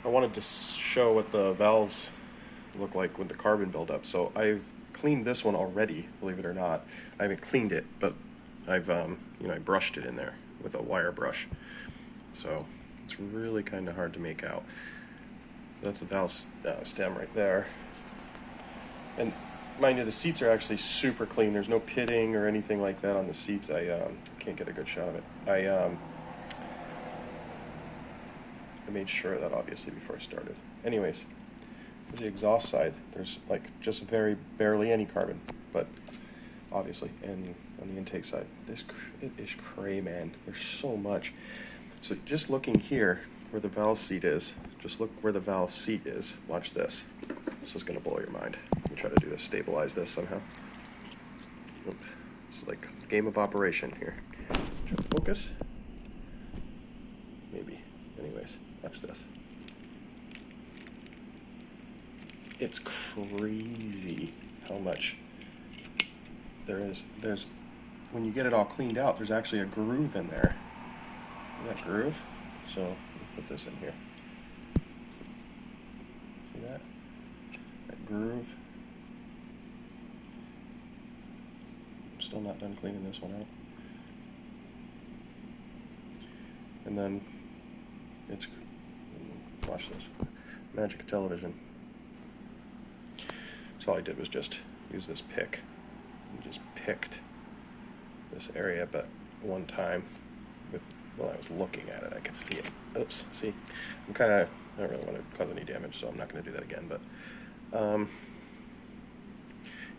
I wanted to show what the valves look like with the carbon buildup. So I've cleaned this one already, believe it or not. I haven't cleaned it, but I've I brushed it in there with a wire brush. So it's really kind of hard to make out. That's the valve stem right there. And mind you, the seats are actually super clean. There's no pitting or anything like that on the seats. I can't get a good shot of it. I made sure of that obviously before I started. Anyways, the exhaust side, there's like just very barely any carbon, but obviously, and on the intake side, it is cray, man. There's so much. So just looking here where the valve seat is, just look where the valve seat is. Watch this. This is gonna blow your mind. Let me try to do this, stabilize this somehow. Oop. This is like a game of operation here. Try to focus. Maybe. Anyways, watch this. It's crazy how much there is. When you get it all cleaned out, there's actually a groove in there. See that groove? So let me put this in here. See that? That groove. I'm still not done cleaning this one out. And then watch this. Magic of television. So all I did was just use this pick and just picked this area, but one time while I was looking at it, I could see it. Oops, see, I don't really want to cause any damage, so I'm not going to do that again, but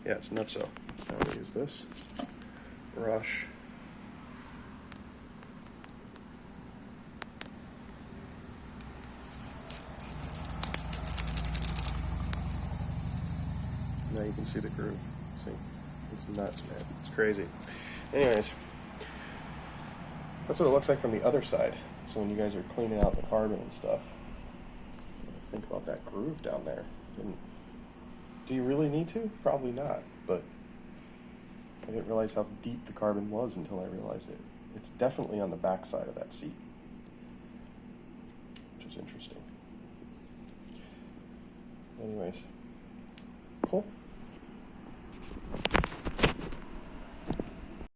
yeah, it's nutso. Now I'm going to use this brush. Now you can see the groove. See, it's nuts, man. It's crazy. Anyways, that's what it looks like from the other side. So when you guys are cleaning out the carbon and stuff, think about that groove down there. And do you really need to? Probably not. But I didn't realize how deep the carbon was until I realized it. It's definitely on the back side of that seat, which is interesting. Anyways, cool.